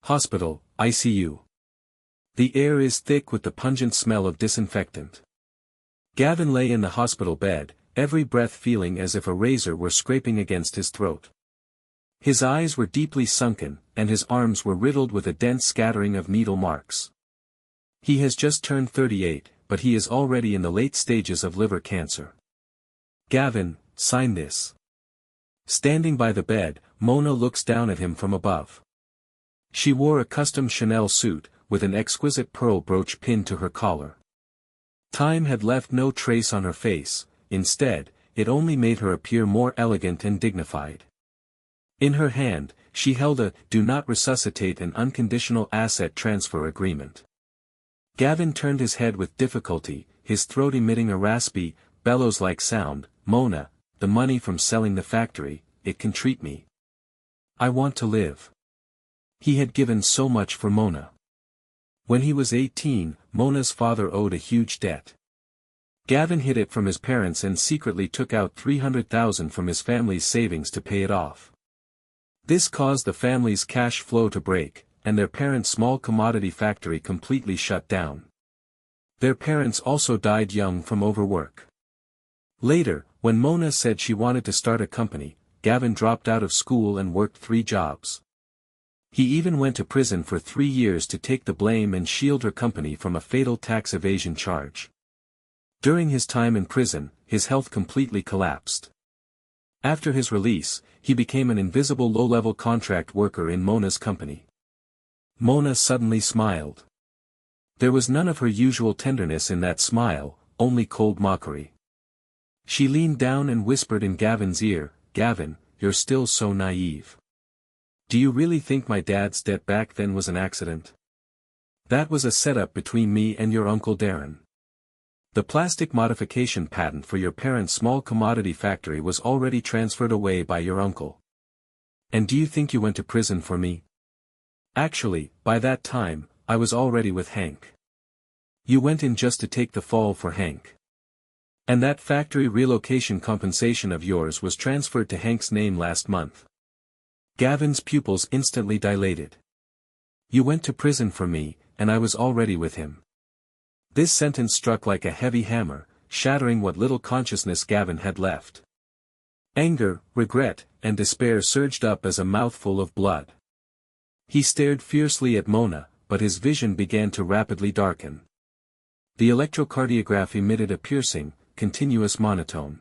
Hospital, ICU. The air is thick with the pungent smell of disinfectant. Gavin lay in the hospital bed, every breath feeling as if a razor were scraping against his throat. His eyes were deeply sunken, and his arms were riddled with a dense scattering of needle marks. He has just turned 38, but he is already in the late stages of liver cancer. Gavin, sign this. Standing by the bed, Mona looks down at him from above. She wore a custom Chanel suit, with an exquisite pearl brooch pinned to her collar. Time had left no trace on her face, instead, it only made her appear more elegant and dignified. In her hand, she held a "do not resuscitate an unconditional asset transfer agreement." Gavin turned his head with difficulty, his throat emitting a raspy, bellows-like sound. "Mona, the money from selling the factory, it can treat me. I want to live." He had given so much for Mona. When he was 18, Mona's father owed a huge debt. Gavin hid it from his parents and secretly took out $300,000 from his family's savings to pay it off. This caused the family's cash flow to break, and their parents' small commodity factory completely shut down. Their parents also died young from overwork. Later, when Mona said she wanted to start a company, Gavin dropped out of school and worked 3 jobs. He even went to prison for 3 years to take the blame and shield her company from a fatal tax evasion charge. During his time in prison, his health completely collapsed. After his release, he became an invisible low-level contract worker in Mona's company. Mona suddenly smiled. There was none of her usual tenderness in that smile, only cold mockery. She leaned down and whispered in Gavin's ear, "Gavin, you're still so naive. Do you really think my dad's debt back then was an accident? That was a setup between me and your Uncle Darren. The plastic modification patent for your parents' small commodity factory was already transferred away by your uncle. And do you think you went to prison for me? Actually, by that time, I was already with Hank. You went in just to take the fall for Hank. And that factory relocation compensation of yours was transferred to Hank's name last month." Gavin's pupils instantly dilated. "You went to prison for me, and I was already with him." This sentence struck like a heavy hammer, shattering what little consciousness Gavin had left. Anger, regret, and despair surged up as a mouthful of blood. He stared fiercely at Mona, but his vision began to rapidly darken. The electrocardiograph emitted a piercing, continuous monotone.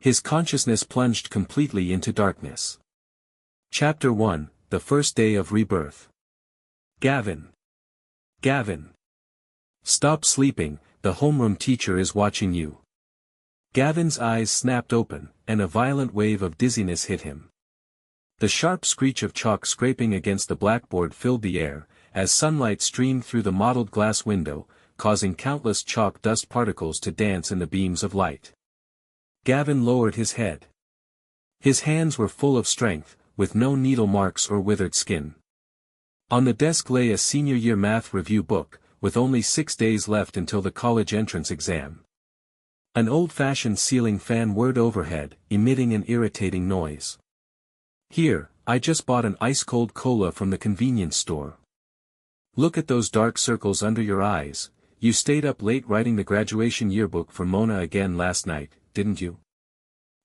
His consciousness plunged completely into darkness. Chapter 1, The First Day of Rebirth. Gavin. Gavin. Stop sleeping, the homeroom teacher is watching you. Gavin's eyes snapped open, and a violent wave of dizziness hit him. The sharp screech of chalk scraping against the blackboard filled the air, as sunlight streamed through the mottled glass window, causing countless chalk dust particles to dance in the beams of light. Gavin lowered his head. His hands were full of strength, with no needle marks or withered skin. On the desk lay a senior year math review book, with only 6 days left until the college entrance exam. An old-fashioned ceiling fan whirred overhead, emitting an irritating noise. "Here, I just bought an ice-cold cola from the convenience store. Look at those dark circles under your eyes. You stayed up late writing the graduation yearbook for Mona again last night, didn't you?"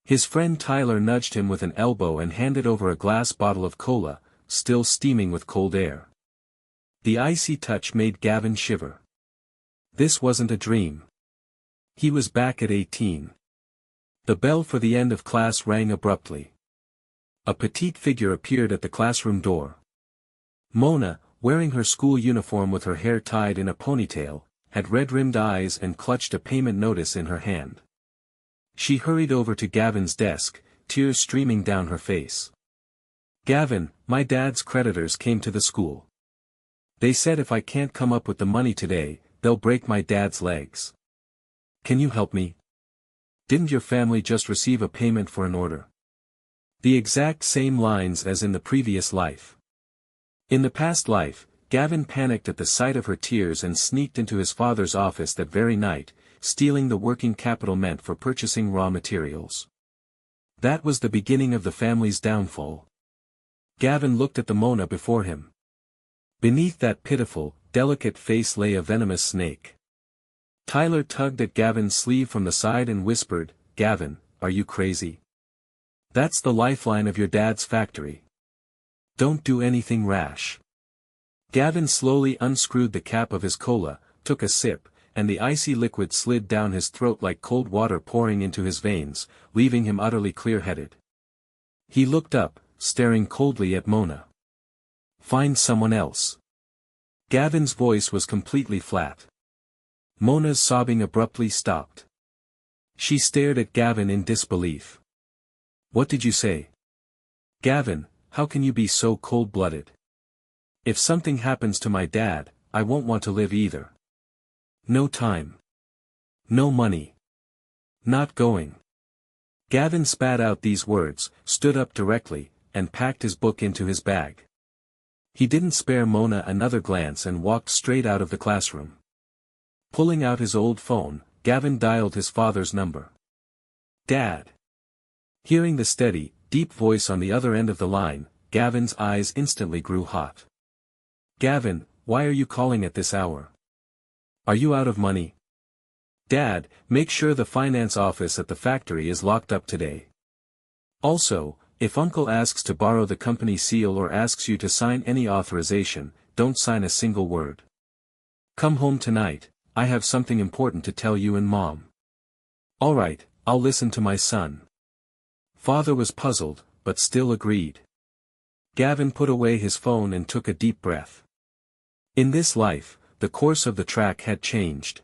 His friend Tyler nudged him with an elbow and handed over a glass bottle of cola, still steaming with cold air. The icy touch made Gavin shiver. This wasn't a dream. He was back at 18. The bell for the end of class rang abruptly. A petite figure appeared at the classroom door. Mona, wearing her school uniform with her hair tied in a ponytail, had red-rimmed eyes and clutched a payment notice in her hand. She hurried over to Gavin's desk, tears streaming down her face. "Gavin, my dad's creditors came to the school. They said if I can't come up with the money today, they'll break my dad's legs. Can you help me? Didn't your family just receive a payment for an order?" The exact same lines as in the previous life. In the past life, Gavin panicked at the sight of her tears and sneaked into his father's office that very night, stealing the working capital meant for purchasing raw materials. That was the beginning of the family's downfall. Gavin looked at the Mona before him. Beneath that pitiful, delicate face lay a venomous snake. Tyler tugged at Gavin's sleeve from the side and whispered, "Gavin, are you crazy? That's the lifeline of your dad's factory. Don't do anything rash." Gavin slowly unscrewed the cap of his cola, took a sip, and the icy liquid slid down his throat like cold water pouring into his veins, leaving him utterly clear-headed. He looked up, staring coldly at Mona. "Find someone else." Gavin's voice was completely flat. Mona's sobbing abruptly stopped. She stared at Gavin in disbelief. "What did you say? Gavin, how can you be so cold-blooded? If something happens to my dad, I won't want to live either. No time. No money. Not going." Gavin spat out these words, stood up directly, and packed his book into his bag. He didn't spare Mona another glance and walked straight out of the classroom. Pulling out his old phone, Gavin dialed his father's number. "Dad." Hearing the steady, deep voice on the other end of the line, Gavin's eyes instantly grew hot. "Gavin, why are you calling at this hour? Are you out of money?" "Dad, make sure the finance office at the factory is locked up today. Also, if Uncle asks to borrow the company seal or asks you to sign any authorization, don't sign a single word. Come home tonight, I have something important to tell you and Mom." "All right, I'll listen to my son." Father was puzzled, but still agreed. Gavin put away his phone and took a deep breath. In this life, the course of the track had changed.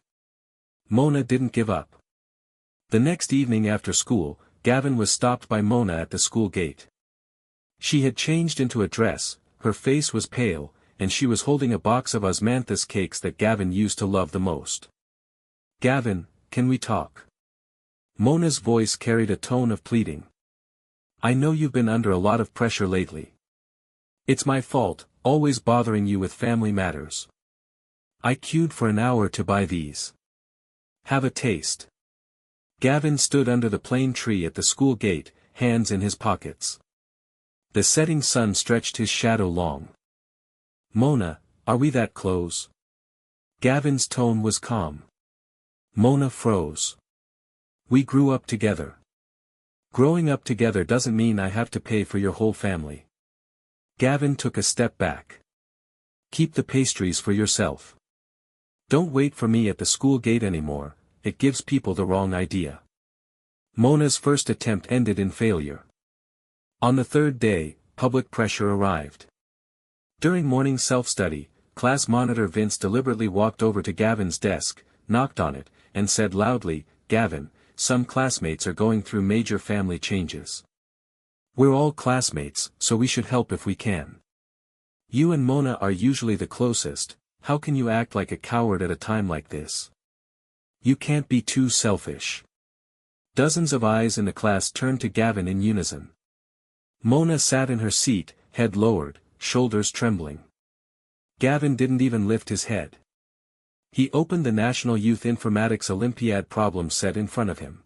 Mona didn't give up. The next evening after school, Gavin was stopped by Mona at the school gate. She had changed into a dress, her face was pale, and she was holding a box of osmanthus cakes that Gavin used to love the most. "Gavin, can we talk?" Mona's voice carried a tone of pleading. "I know you've been under a lot of pressure lately. It's my fault, always bothering you with family matters. I queued for an hour to buy these. Have a taste." Gavin stood under the plane tree at the school gate, hands in his pockets. The setting sun stretched his shadow long. "Mona, are we that close?" Gavin's tone was calm. Mona froze. "We grew up together. Growing up together doesn't mean I have to pay for your whole family." Gavin took a step back. "Keep the pastries for yourself. Don't wait for me at the school gate anymore, it gives people the wrong idea." Mona's first attempt ended in failure. On the third day, public pressure arrived. During morning self-study, class monitor Vince deliberately walked over to Gavin's desk, knocked on it, and said loudly, "Gavin, some classmates are going through major family changes. We're all classmates, so we should help if we can. You and Mona are usually the closest, how can you act like a coward at a time like this? You can't be too selfish." Dozens of eyes in the class turned to Gavin in unison. Mona sat in her seat, head lowered, shoulders trembling. Gavin didn't even lift his head. He opened the National Youth Informatics Olympiad problem set in front of him.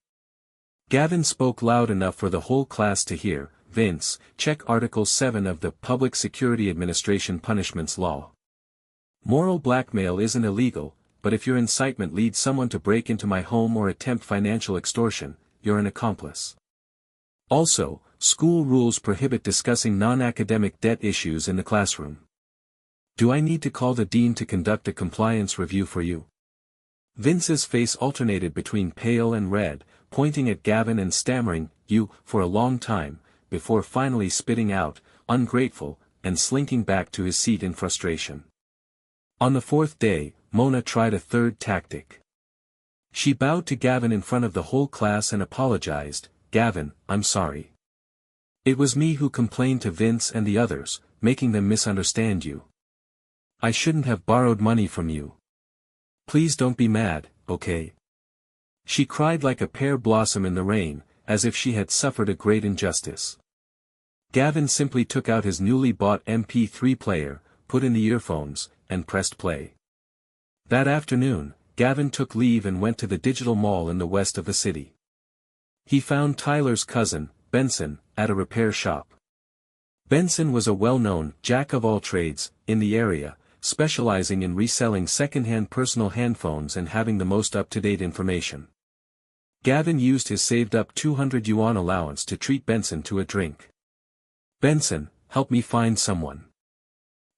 Gavin spoke loud enough for the whole class to hear, "Vince, check Article 7 of the Public Security Administration Punishments Law. Moral blackmail isn't illegal, but if your incitement leads someone to break into my home or attempt financial extortion, you're an accomplice. Also, school rules prohibit discussing non-academic debt issues in the classroom. Do I need to call the dean to conduct a compliance review for you?" Vince's face alternated between pale and red, pointing at Gavin and stammering, "You," for a long time, before finally spitting out, "Ungrateful," and slinking back to his seat in frustration. On the fourth day, Mona tried a third tactic. She bowed to Gavin in front of the whole class and apologized, "Gavin, I'm sorry. It was me who complained to Vince and the others, making them misunderstand you. I shouldn't have borrowed money from you. Please don't be mad, okay?" She cried like a pear blossom in the rain, as if she had suffered a great injustice. Gavin simply took out his newly bought MP3 player, put in the earphones, and pressed play. That afternoon, Gavin took leave and went to the digital mall in the west of the city. He found Tyler's cousin, Benson, at a repair shop. Benson was a well-known jack-of-all-trades in the area, specializing in reselling second-hand personal handphones and having the most up-to-date information. Gavin used his saved-up 200 yuan allowance to treat Benson to a drink. "Benson, help me find someone.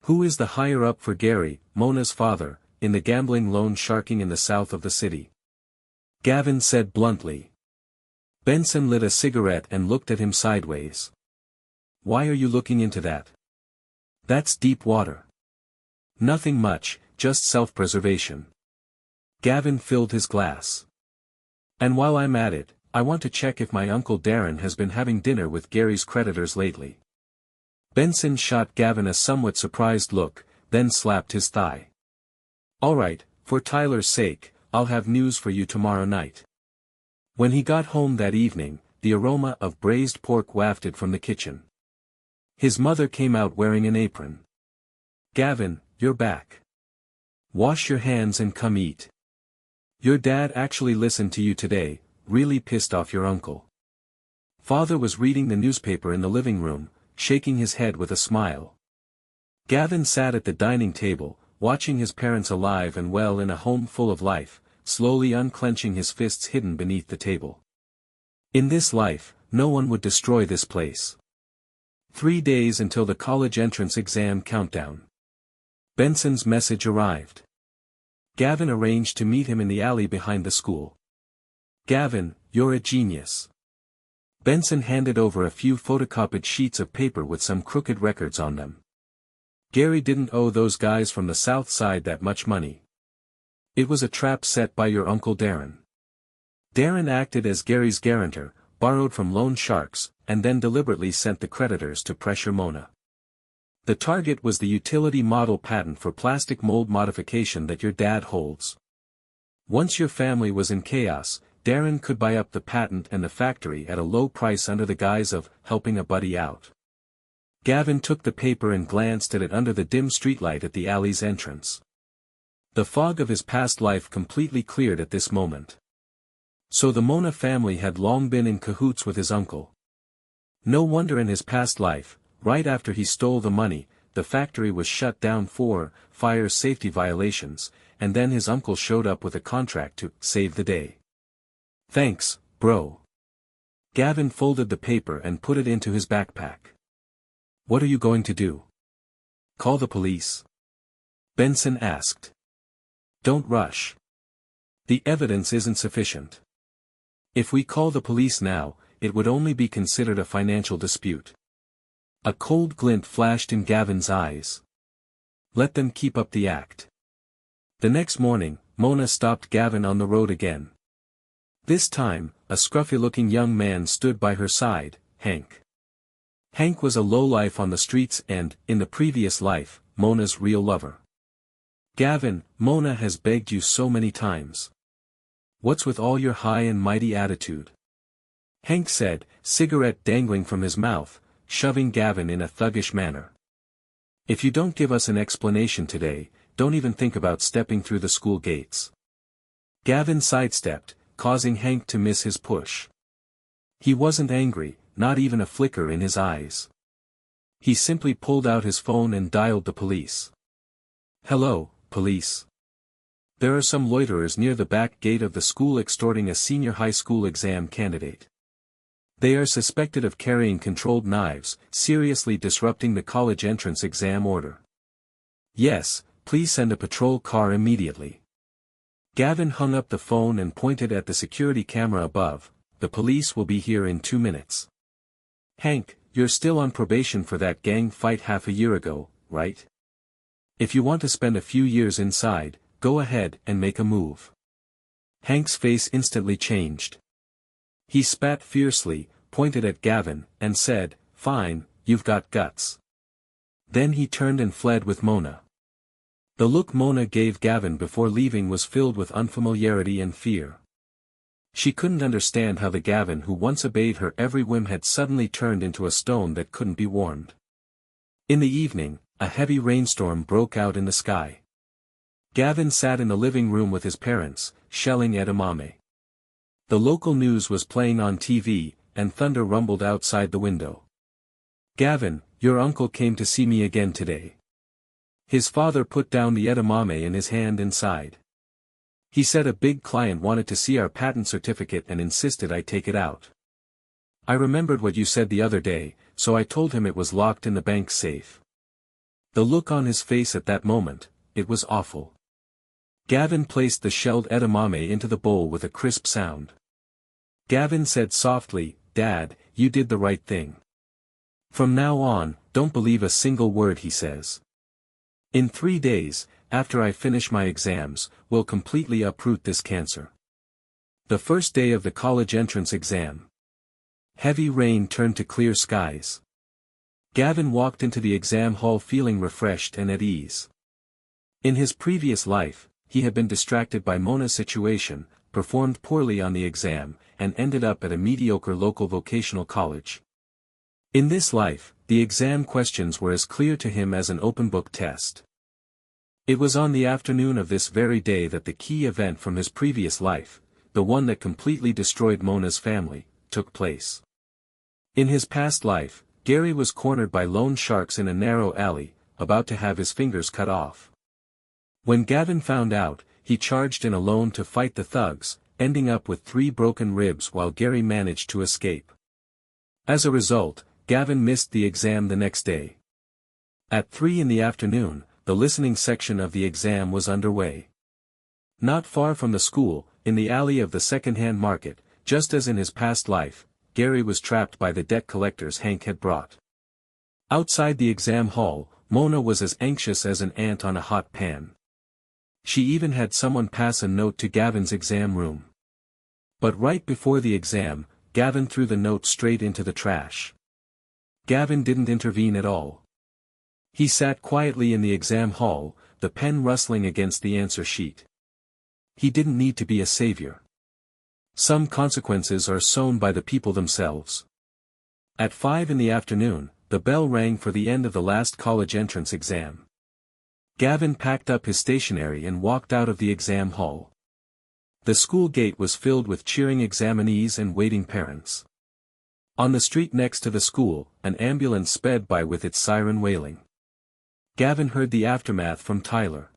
Who is the higher-up for Gary, Mona's father, in the gambling loan sharking in the south of the city?" Gavin said bluntly. Benson lit a cigarette and looked at him sideways. "Why are you looking into that?" "That's deep water." "Nothing much, just self-preservation." Gavin filled his glass. "And while I'm at it, I want to check if my Uncle Darren has been having dinner with Gary's creditors lately." Benson shot Gavin a somewhat surprised look, then slapped his thigh. "All right, for Tyler's sake, I'll have news for you tomorrow night." When he got home that evening, the aroma of braised pork wafted from the kitchen. His mother came out wearing an apron. "Gavin, you're back. Wash your hands and come eat. Your dad actually listened to you today, really pissed off your uncle." Father was reading the newspaper in the living room, shaking his head with a smile. Gavin sat at the dining table, watching his parents alive and well in a home full of life, slowly unclenching his fists hidden beneath the table. In this life, no one would destroy this place. 3 days until the college entrance exam countdown. Benson's message arrived. Gavin arranged to meet him in the alley behind the school. "Gavin, you're a genius." Benson handed over a few photocopied sheets of paper with some crooked records on them. "Gary didn't owe those guys from the south side that much money. It was a trap set by your Uncle Darren. Darren acted as Gary's guarantor, borrowed from loan sharks, and then deliberately sent the creditors to pressure Mona. The target was the utility model patent for plastic mold modification that your dad holds. Once your family was in chaos, Darren could buy up the patent and the factory at a low price under the guise of helping a buddy out." Gavin took the paper and glanced at it under the dim streetlight at the alley's entrance. The fog of his past life completely cleared at this moment. So the Mona family had long been in cahoots with his uncle. No wonder in his past life, right after he stole the money, the factory was shut down for fire safety violations, and then his uncle showed up with a contract to save the day. "Thanks, bro." Gavin folded the paper and put it into his backpack. "What are you going to do? Call the police?" Benson asked. "Don't rush. The evidence isn't sufficient. If we call the police now, it would only be considered a financial dispute." A cold glint flashed in Gavin's eyes. "Let them keep up the act." The next morning, Mona stopped Gavin on the road again. This time, a scruffy-looking young man stood by her side, Hank. Hank was a lowlife on the streets and, in the previous life, Mona's real lover. "Gavin, Mona has begged you so many times. What's with all your high and mighty attitude?" Hank said, cigarette dangling from his mouth, shoving Gavin in a thuggish manner. "If you don't give us an explanation today, don't even think about stepping through the school gates." Gavin sidestepped, causing Hank to miss his push. He wasn't angry, not even a flicker in his eyes. He simply pulled out his phone and dialed the police. "Hello, police. There are some loiterers near the back gate of the school extorting a senior high school exam candidate. They are suspected of carrying controlled knives, seriously disrupting the college entrance exam order. Yes, please send a patrol car immediately." Gavin hung up the phone and pointed at the security camera above. "The police will be here in 2 minutes. Hank, you're still on probation for that gang fight half a year ago, right? If you want to spend a few years inside, go ahead and make a move." Hank's face instantly changed. He spat fiercely, pointed at Gavin, and said, "Fine, you've got guts." Then he turned and fled with Mona. The look Mona gave Gavin before leaving was filled with unfamiliarity and fear. She couldn't understand how the Gavin who once obeyed her every whim had suddenly turned into a stone that couldn't be warmed. In the evening, a heavy rainstorm broke out in the sky. Gavin sat in the living room with his parents, shelling edamame. The local news was playing on TV, and thunder rumbled outside the window. "Gavin, your uncle came to see me again today. His father put down the edamame in his hand and sighed. He said a big client wanted to see our patent certificate and insisted I take it out. I remembered what you said the other day, so I told him it was locked in the bank's safe. The look on his face at that moment, it was awful. Gavin placed the shelled edamame into the bowl with a crisp sound. Gavin said softly, "Dad, you did the right thing. From now on, don't believe a single word he says. In 3 days, after I finish my exams, we'll completely uproot this cancer." The first day of the college entrance exam. Heavy rain turned to clear skies. Gavin walked into the exam hall feeling refreshed and at ease. In his previous life, he had been distracted by Mona's situation, performed poorly on the exam, and ended up at a mediocre local vocational college. In this life, the exam questions were as clear to him as an open-book test. It was on the afternoon of this very day that the key event from his previous life, the one that completely destroyed Mona's family, took place. In his past life, Gary was cornered by loan sharks in a narrow alley, about to have his fingers cut off. When Gavin found out, he charged in alone to fight the thugs, ending up with 3 broken ribs while Gary managed to escape. As a result, Gavin missed the exam the next day. At 3 in the afternoon, the listening section of the exam was underway. Not far from the school, in the alley of the second-hand market, just as in his past life, Gary was trapped by the debt collectors Hank had brought. Outside the exam hall, Mona was as anxious as an ant on a hot pan. She even had someone pass a note to Gavin's exam room. But right before the exam, Gavin threw the note straight into the trash. Gavin didn't intervene at all. He sat quietly in the exam hall, the pen rustling against the answer sheet. He didn't need to be a savior. Some consequences are sown by the people themselves. At 5 in the afternoon, the bell rang for the end of the last college entrance exam. Gavin packed up his stationery and walked out of the exam hall. The school gate was filled with cheering examinees and waiting parents. On the street next to the school, an ambulance sped by with its siren wailing. Gavin heard the aftermath from Tyler.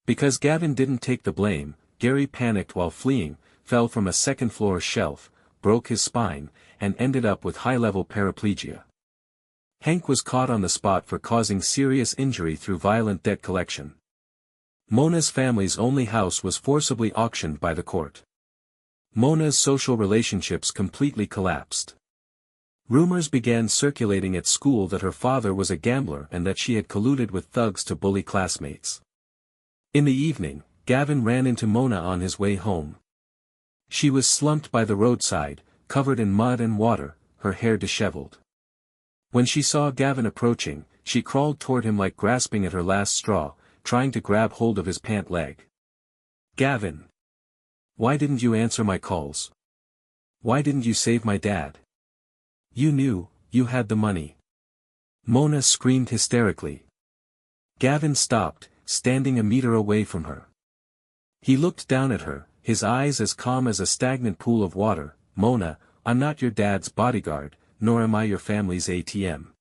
Because Gavin didn't take the blame, Gary panicked while fleeing, fell from a second-floor shelf, broke his spine, and ended up with high-level paraplegia. Hank was caught on the spot for causing serious injury through violent debt collection. Mona's family's only house was forcibly auctioned by the court. Mona's social relationships completely collapsed. Rumors began circulating at school that her father was a gambler and that she had colluded with thugs to bully classmates. In the evening, Gavin ran into Mona on his way home. She was slumped by the roadside, covered in mud and water, her hair disheveled. When she saw Gavin approaching, she crawled toward him like grasping at her last straw, trying to grab hold of his pant leg. "Gavin! Why didn't you answer my calls? Why didn't you save my dad? You knew, you had the money." Mona screamed hysterically. Gavin stopped, standing a meter away from her. He looked down at her, his eyes as calm as a stagnant pool of water. "Mona, I'm not your dad's bodyguard, nor am I your family's ATM.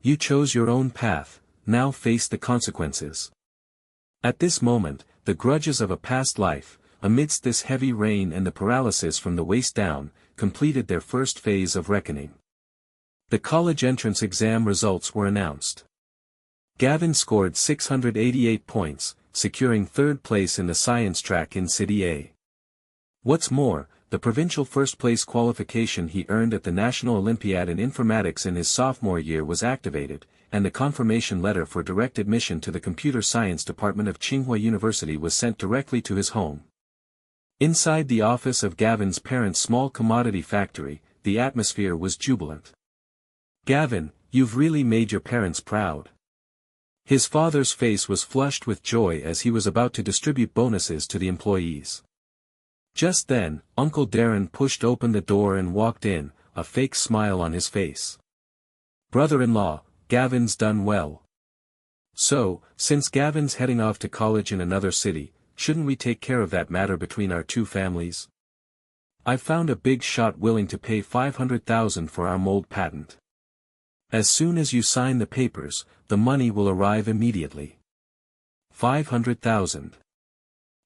You chose your own path, now face the consequences." At this moment, the grudges of a past life, amidst this heavy rain and the paralysis from the waist down, completed their first phase of reckoning. The college entrance exam results were announced. Gavin scored 688 points, securing 3rd place in the science track in City A. What's more, the provincial first-place qualification he earned at the National Olympiad in Informatics in his sophomore year was activated, and the confirmation letter for direct admission to the Computer Science Department of Tsinghua University was sent directly to his home. Inside the office of Gavin's parents' small commodity factory, the atmosphere was jubilant. "Gavin, you've really made your parents proud." His father's face was flushed with joy as he was about to distribute bonuses to the employees. Just then, Uncle Darren pushed open the door and walked in, a fake smile on his face. "Brother-in-law, Gavin's done well. So, since Gavin's heading off to college in another city, shouldn't we take care of that matter between our 2 families? I've found a big shot willing to pay $500,000 for our mold patent." As soon as you sign the papers, the money will arrive immediately. 500,000.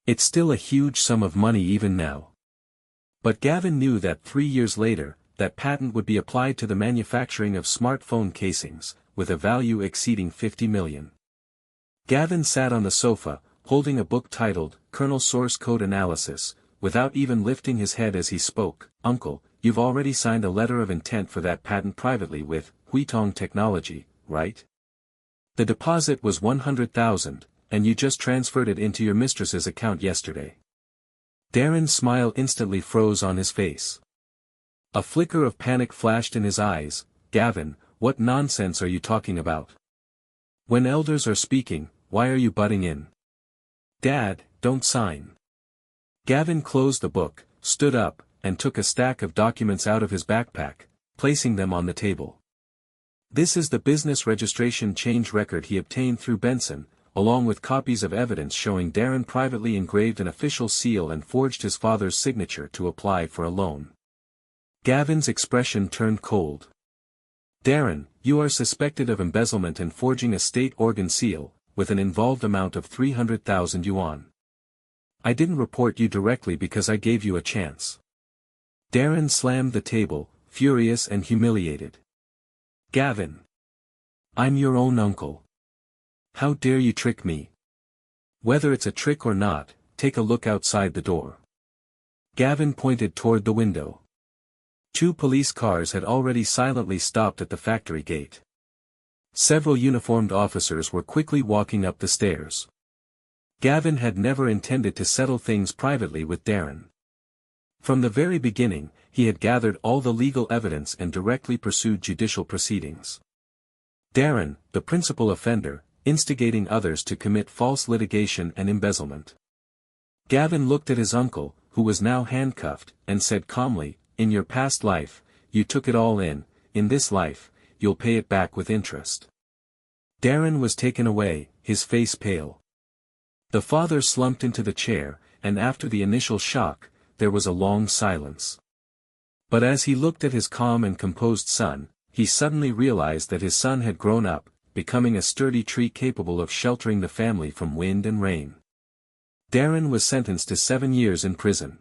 It's still a huge sum of money even now. But Gavin knew that 3 years later, that patent would be applied to the manufacturing of smartphone casings, with a value exceeding 50 million. Gavin sat on the sofa, holding a book titled, Kernel Source Code Analysis, without even lifting his head as he spoke. Uncle, you've already signed a letter of intent for that patent privately with Huitong Technology, right? The deposit was 100,000, and you just transferred it into your mistress's account yesterday. Darren's smile instantly froze on his face. A flicker of panic flashed in his eyes. Gavin, what nonsense are you talking about? When elders are speaking, why are you butting in? Dad, don't sign. Gavin closed the book, stood up, and took a stack of documents out of his backpack, placing them on the table. This is the business registration change record he obtained through Benson, along with copies of evidence showing Darren privately engraved an official seal and forged his father's signature to apply for a loan. Gavin's expression turned cold. Darren, you are suspected of embezzlement and forging a state organ seal, with an involved amount of 300,000 yuan. I didn't report you directly because I gave you a chance. Darren slammed the table, furious and humiliated. Gavin. I'm your own uncle. How dare you trick me? Whether it's a trick or not, take a look outside the door. Gavin pointed toward the window. 2 police cars had already silently stopped at the factory gate. Several uniformed officers were quickly walking up the stairs. Gavin had never intended to settle things privately with Darren. From the very beginning, he had gathered all the legal evidence and directly pursued judicial proceedings. Darren, the principal offender, instigating others to commit false litigation and embezzlement. Gavin looked at his uncle, who was now handcuffed, and said calmly, in your past life, you took it all in this life, you'll pay it back with interest. Darren was taken away, his face pale. The father slumped into the chair, and after the initial shock, there was a long silence. But as he looked at his calm and composed son, he suddenly realized that his son had grown up, becoming a sturdy tree capable of sheltering the family from wind and rain. Darren was sentenced to 7 years in prison.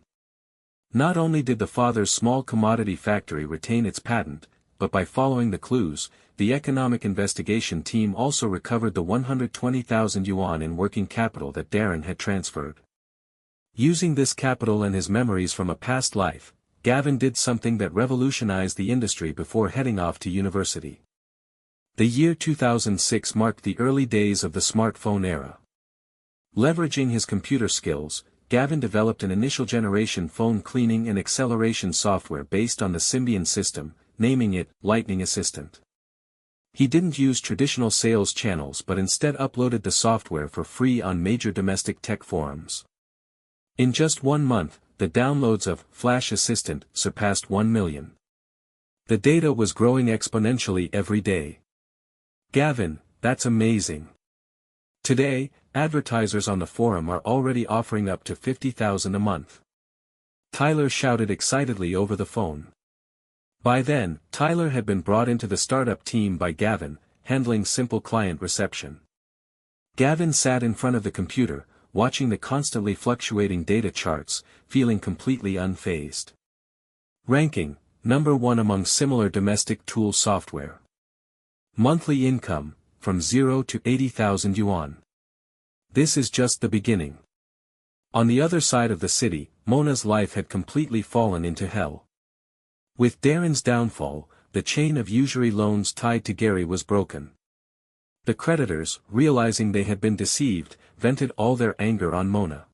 Not only did the father's small commodity factory retain its patent, but by following the clues, the economic investigation team also recovered the 120,000 yuan in working capital that Darren had transferred. Using this capital and his memories from a past life, Gavin did something that revolutionized the industry before heading off to university. The year 2006 marked the early days of the smartphone era. Leveraging his computer skills, Gavin developed an initial generation phone cleaning and acceleration software based on the Symbian system, naming it Lightning Assistant. He didn't use traditional sales channels but instead uploaded the software for free on major domestic tech forums. In just 1 month, the downloads of Flash Assistant surpassed 1 million. The data was growing exponentially every day. Gavin, that's amazing. Today, advertisers on the forum are already offering up to 50,000 a month. Tyler shouted excitedly over the phone. By then, Tyler had been brought into the startup team by Gavin, handling simple client reception. Gavin sat in front of the computer, watching the constantly fluctuating data charts, feeling completely unfazed. Ranking, number 1 among similar domestic tool software. Monthly income, from 0 to 80,000 yuan. This is just the beginning. On the other side of the city, Mona's life had completely fallen into hell. With Darren's downfall, the chain of usury loans tied to Gary was broken. The creditors, realizing they had been deceived, vented all their anger on Mona.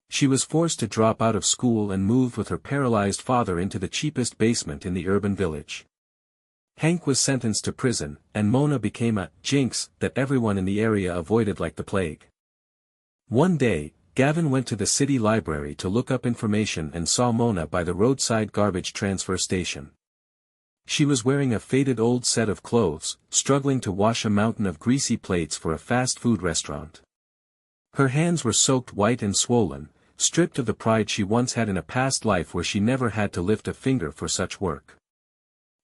She was forced to drop out of school and move with her paralyzed father into the cheapest basement in the urban village. Hank was sentenced to prison, and Mona became a jinx that everyone in the area avoided like the plague. One day, Gavin went to the city library to look up information and saw Mona by the roadside garbage transfer station. She was wearing a faded old set of clothes, struggling to wash a mountain of greasy plates for a fast food restaurant. Her hands were soaked white and swollen, stripped of the pride she once had in a past life where she never had to lift a finger for such work.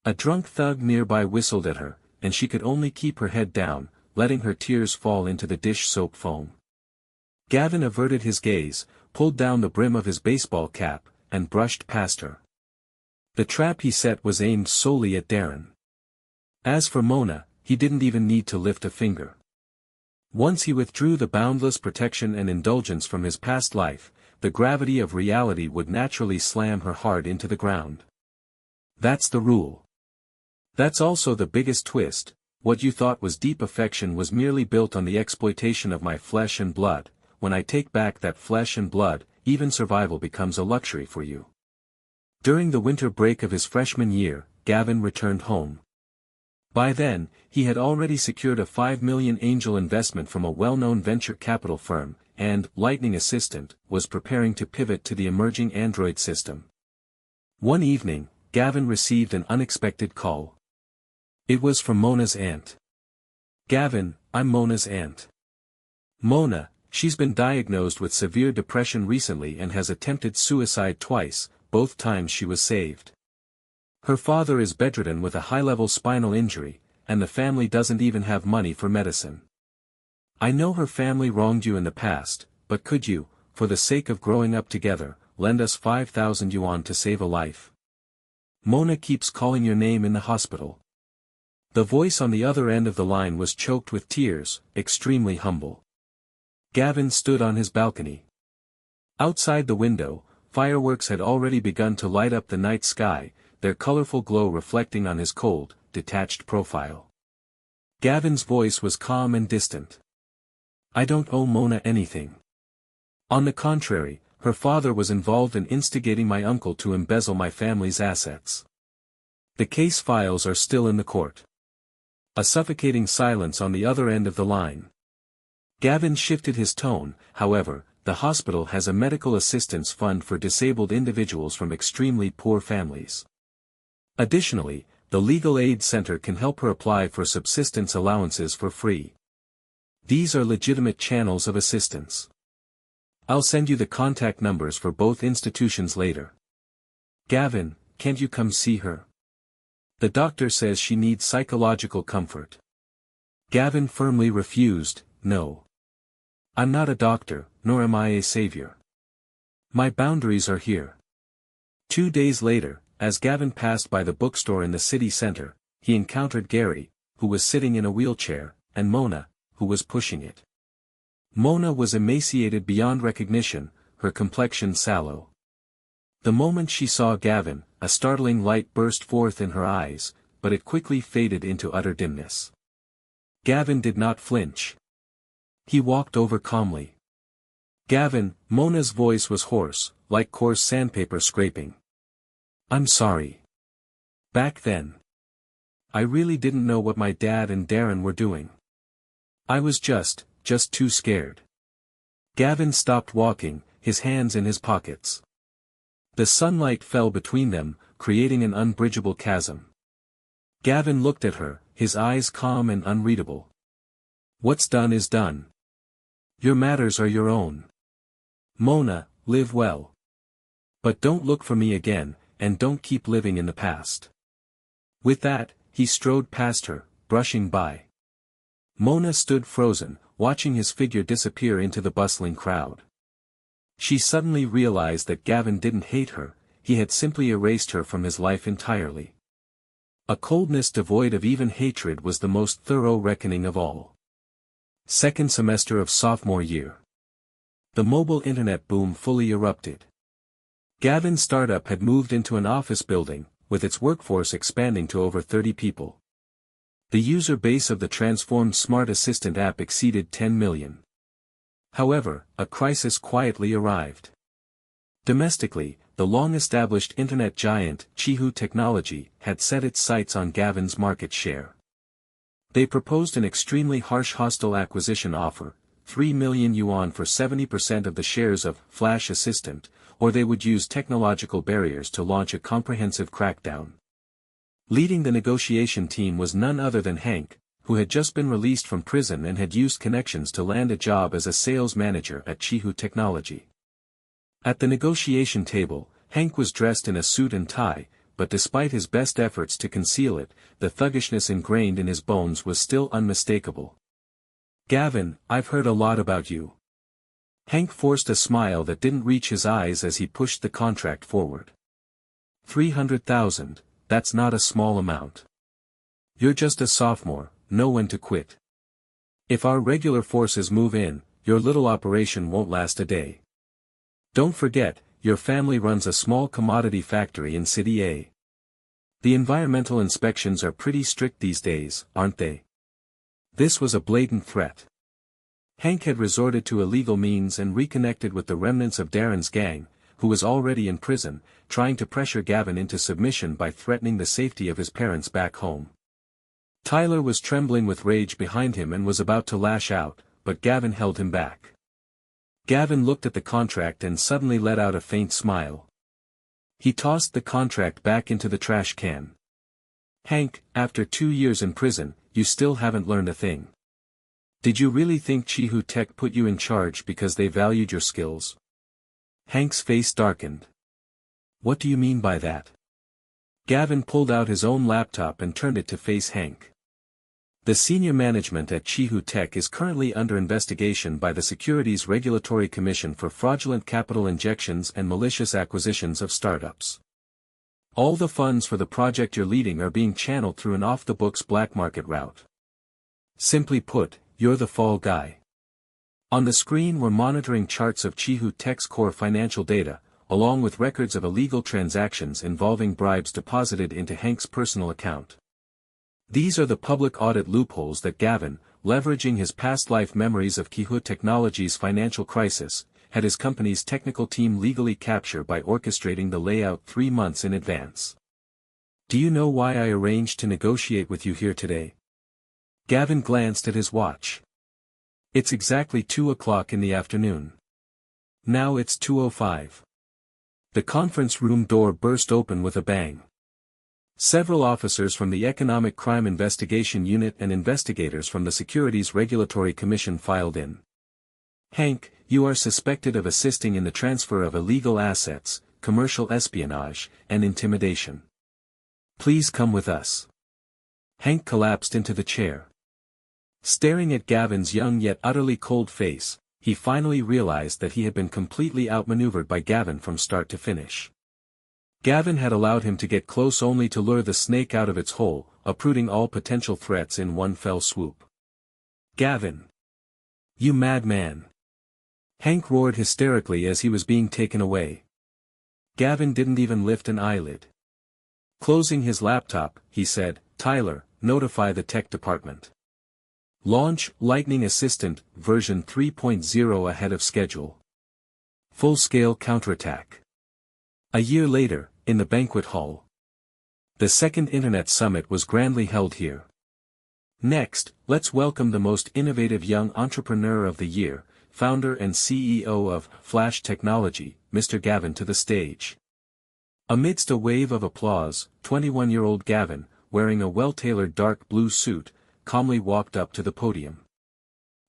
A drunk thug nearby whistled at her, and she could only keep her head down, letting her tears fall into the dish soap foam. Gavin averted his gaze, pulled down the brim of his baseball cap, and brushed past her. The trap he set was aimed solely at Darren. As for Mona, he didn't even need to lift a finger. Once he withdrew the boundless protection and indulgence from his past life, the gravity of reality would naturally slam her hard into the ground. That's the rule. That's also the biggest twist. What you thought was deep affection was merely built on the exploitation of my flesh and blood. When I take back that flesh and blood, even survival becomes a luxury for you. During the winter break of his freshman year, Gavin returned home. By then, he had already secured a $5 million angel investment from a well-known venture capital firm, and, lightning assistant, was preparing to pivot to the emerging Android system. One evening, Gavin received an unexpected call. It was from Mona's aunt. "Gavin, I'm Mona's aunt. Mona, she's been diagnosed with severe depression recently and has attempted suicide twice, both times she was saved. Her father is bedridden with a high-level spinal injury, and the family doesn't even have money for medicine. I know her family wronged you in the past, but could you, for the sake of growing up together, lend us 5,000 yuan to save a life? Mona keeps calling your name in the hospital." The voice on the other end of the line was choked with tears, extremely humble. Gavin stood on his balcony. Outside the window, fireworks had already begun to light up the night sky, their colorful glow reflecting on his cold, detached profile. Gavin's voice was calm and distant. "I don't owe Mona anything. On the contrary, her father was involved in instigating my uncle to embezzle my family's assets. The case files are still in the court." A suffocating silence on the other end of the line. Gavin shifted his tone. "However, the hospital has a medical assistance fund for disabled individuals from extremely poor families. Additionally, the Legal Aid Center can help her apply for subsistence allowances for free. These are legitimate channels of assistance. I'll send you the contact numbers for both institutions later. Gavin, can't you come see her? The doctor says she needs psychological comfort." Gavin firmly refused. "No. I'm not a doctor, nor am I a savior. My boundaries are here." 2 days later, as Gavin passed by the bookstore in the city center, he encountered Gary, who was sitting in a wheelchair, and Mona, who was pushing it. Mona was emaciated beyond recognition, her complexion sallow. The moment she saw Gavin, a startling light burst forth in her eyes, but it quickly faded into utter dimness. Gavin did not flinch. He walked over calmly. "Gavin," Mona's voice was hoarse, like coarse sandpaper scraping. "I'm sorry. Back then, I really didn't know what my dad and Darren were doing. I was just too scared." Gavin stopped walking, his hands in his pockets. The sunlight fell between them, creating an unbridgeable chasm. Gavin looked at her, his eyes calm and unreadable. "What's done is done. Your matters are your own. Mona, live well. But don't look for me again, and don't keep living in the past." With that, he strode past her, brushing by. Mona stood frozen, watching his figure disappear into the bustling crowd. She suddenly realized that Gavin didn't hate her, he had simply erased her from his life entirely. A coldness devoid of even hatred was the most thorough reckoning of all. Second semester of sophomore year. The mobile internet boom fully erupted. Gavin's startup had moved into an office building, with its workforce expanding to over 30 people. The user base of the transformed Smart Assistant app exceeded 10 million. However, a crisis quietly arrived. Domestically, the long-established internet giant, Chihu Technology, had set its sights on Gavin's market share. They proposed an extremely harsh hostile acquisition offer, 3 million yuan for 70% of the shares of Flash Assistant, or they would use technological barriers to launch a comprehensive crackdown. Leading the negotiation team was none other than Hank, who had just been released from prison and had used connections to land a job as a sales manager at Chihu Technology. At the negotiation table, Hank was dressed in a suit and tie, but despite his best efforts to conceal it, the thuggishness ingrained in his bones was still unmistakable. "Gavin, I've heard a lot about you." Hank forced a smile that didn't reach his eyes as he pushed the contract forward. 300,000, that's not a small amount. You're just a sophomore, know when to quit. If our regular forces move in, your little operation won't last a day. Don't forget, your family runs a small commodity factory in City A. The environmental inspections are pretty strict these days, aren't they? This was a blatant threat. Hank had resorted to illegal means and reconnected with the remnants of Darren's gang, who was already in prison, trying to pressure Gavin into submission by threatening the safety of his parents back home. Tyler was trembling with rage behind him and was about to lash out, but Gavin held him back. Gavin looked at the contract and suddenly let out a faint smile. He tossed the contract back into the trash can. "Hank, after 2 years in prison, you still haven't learned a thing. Did you really think Chihu Tech put you in charge because they valued your skills?" Hank's face darkened. "What do you mean by that?" Gavin pulled out his own laptop and turned it to face Hank. "The senior management at Chihu Tech is currently under investigation by the Securities Regulatory Commission for fraudulent capital injections and malicious acquisitions of startups. All the funds for the project you're leading are being channeled through an off-the-books black market route. Simply put, you're the fall guy." On the screen were monitoring charts of Chihu Tech's core financial data, along with records of illegal transactions involving bribes deposited into Hank's personal account. These are the public audit loopholes that Gavin, leveraging his past life memories of Chihu Technologies' financial crisis, had his company's technical team legally capture by orchestrating the layout 3 months in advance. "Do you know why I arranged to negotiate with you here today?" Gavin glanced at his watch. "It's exactly 2 o'clock in the afternoon. Now it's 2:05. The conference room door burst open with a bang. Several officers from the Economic Crime Investigation Unit and investigators from the Securities Regulatory Commission filed in. "Hank, you are suspected of assisting in the transfer of illegal assets, commercial espionage, and intimidation. Please come with us." Hank collapsed into the chair. Staring at Gavin's young yet utterly cold face, he finally realized that he had been completely outmaneuvered by Gavin from start to finish. Gavin had allowed him to get close only to lure the snake out of its hole, uprooting all potential threats in one fell swoop. "Gavin! You madman!" Hank roared hysterically as he was being taken away. Gavin didn't even lift an eyelid. Closing his laptop, he said, "Tyler, notify the tech department. Launch Lightning Assistant version 3.0 ahead of schedule. Full-scale counterattack." A year later, in the banquet hall. The second Internet Summit was grandly held here. Next, let's welcome the most innovative young entrepreneur of the year, founder and CEO of Flash Technology, Mr. Gavin, to the stage. Amidst a wave of applause, 21-year-old Gavin, wearing a well-tailored dark blue suit, calmly walked up to the podium.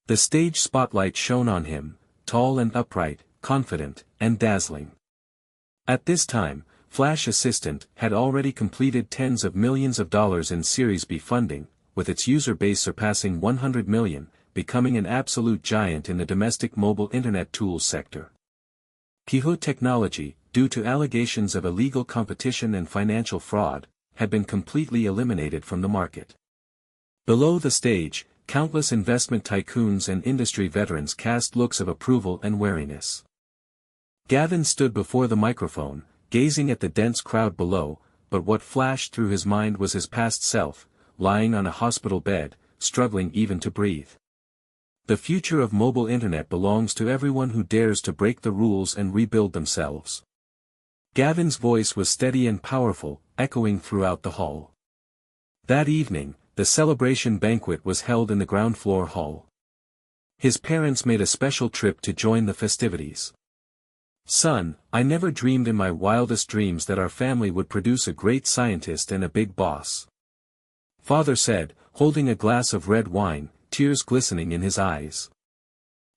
The stage spotlight shone on him, tall and upright, confident, and dazzling. At this time, Flash Assistant had already completed tens of millions of dollars in Series B funding, with its user base surpassing 100 million, becoming an absolute giant in the domestic mobile internet tools sector. Chihu Technology, due to allegations of illegal competition and financial fraud, had been completely eliminated from the market. Below the stage, countless investment tycoons and industry veterans cast looks of approval and wariness. Gavin stood before the microphone, gazing at the dense crowd below, but what flashed through his mind was his past self, lying on a hospital bed, struggling even to breathe. The future of mobile internet belongs to everyone who dares to break the rules and rebuild themselves. Gavin's voice was steady and powerful, echoing throughout the hall. That evening, the celebration banquet was held in the ground floor hall. His parents made a special trip to join the festivities. "Son, I never dreamed in my wildest dreams that our family would produce a great scientist and a big boss," Father said, holding a glass of red wine, tears glistening in his eyes.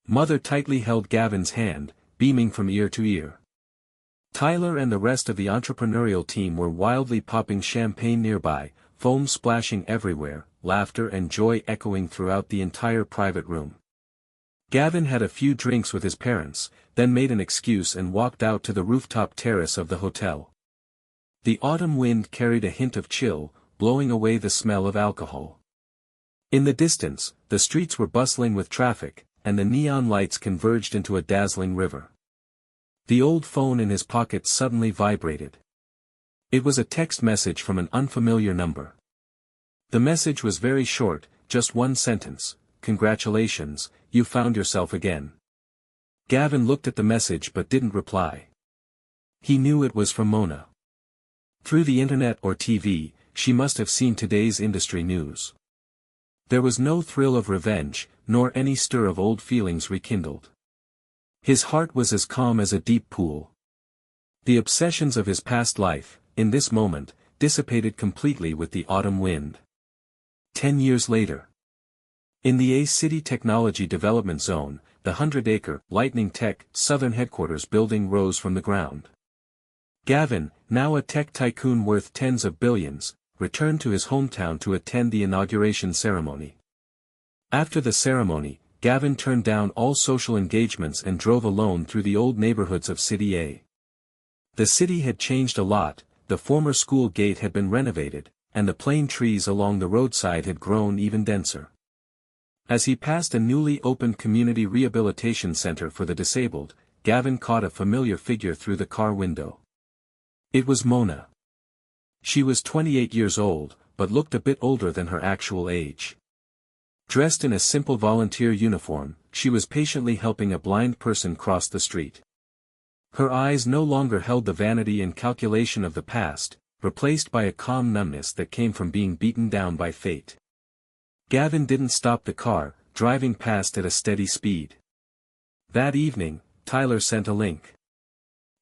Mother tightly held Gavin's hand, beaming from ear to ear. Tyler and the rest of the entrepreneurial team were wildly popping champagne nearby, foam splashing everywhere, laughter and joy echoing throughout the entire private room. Gavin had a few drinks with his parents, then made an excuse and walked out to the rooftop terrace of the hotel. The autumn wind carried a hint of chill, blowing away the smell of alcohol. In the distance, the streets were bustling with traffic, and the neon lights converged into a dazzling river. The old phone in his pocket suddenly vibrated. It was a text message from an unfamiliar number. The message was very short, just one sentence: "Congratulations, you found yourself again." Gavin looked at the message but didn't reply. He knew it was from Mona. Through the internet or TV, she must have seen today's industry news. There was no thrill of revenge, nor any stir of old feelings rekindled. His heart was as calm as a deep pool. The obsessions of his past life, in this moment, dissipated completely with the autumn wind. 10 years later. In the A City Technology Development Zone, the 100-acre, Lightning Tech, Southern headquarters building rose from the ground. Gavin, now a tech tycoon worth tens of billions, returned to his hometown to attend the inauguration ceremony. After the ceremony, Gavin turned down all social engagements and drove alone through the old neighborhoods of City A. The city had changed a lot, the former school gate had been renovated, and the plane trees along the roadside had grown even denser. As he passed a newly opened community rehabilitation center for the disabled, Gavin caught a familiar figure through the car window. It was Mona. She was 28 years old, but looked a bit older than her actual age. Dressed in a simple volunteer uniform, she was patiently helping a blind person cross the street. Her eyes no longer held the vanity and calculation of the past, replaced by a calm numbness that came from being beaten down by fate. Gavin didn't stop the car, driving past at a steady speed. That evening, Tyler sent a link.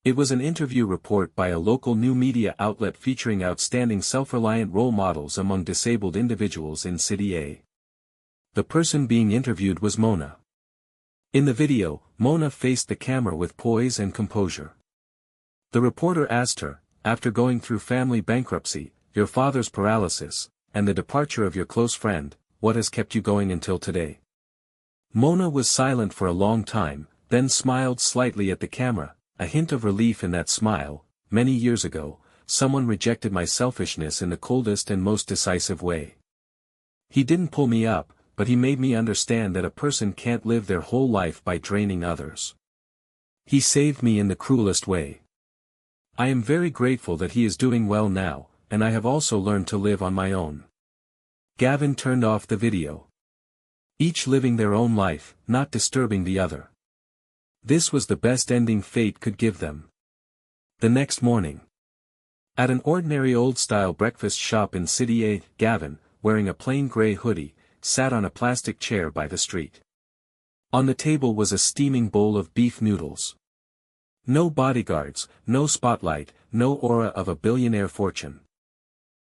It was an interview report by a local new media outlet featuring outstanding self-reliant role models among disabled individuals in City A. The person being interviewed was Mona. In the video, Mona faced the camera with poise and composure. The reporter asked her, after going through family bankruptcy, your father's paralysis, and the departure of your close friend, what has kept you going until today? Mona was silent for a long time, then smiled slightly at the camera, a hint of relief in that smile. Many years ago, someone rejected my selfishness in the coldest and most decisive way. He didn't pull me up, but he made me understand that a person can't live their whole life by draining others. He saved me in the cruelest way. I am very grateful that he is doing well now, and I have also learned to live on my own. Gavin turned off the video. Each living their own life, not disturbing the other. This was the best ending fate could give them. The next morning. At an ordinary old-style breakfast shop in City A, Gavin, wearing a plain gray hoodie, sat on a plastic chair by the street. On the table was a steaming bowl of beef noodles. No bodyguards, no spotlight, no aura of a billionaire fortune.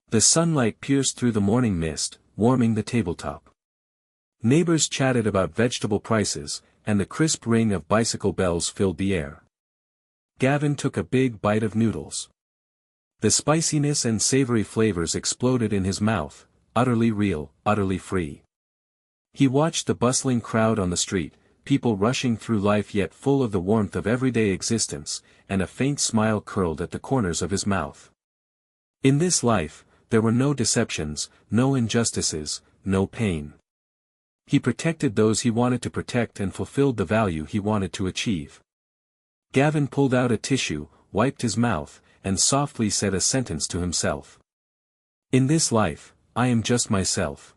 The sunlight pierced through the morning mist, warming the tabletop. Neighbors chatted about vegetable prices, and the crisp ring of bicycle bells filled the air. Gavin took a big bite of noodles. The spiciness and savory flavors exploded in his mouth, utterly real, utterly free. He watched the bustling crowd on the street, people rushing through life yet full of the warmth of everyday existence, and a faint smile curled at the corners of his mouth. In this life, there were no deceptions, no injustices, no pain. He protected those he wanted to protect and fulfilled the value he wanted to achieve. Gavin pulled out a tissue, wiped his mouth, and softly said a sentence to himself. In this life, I am just myself.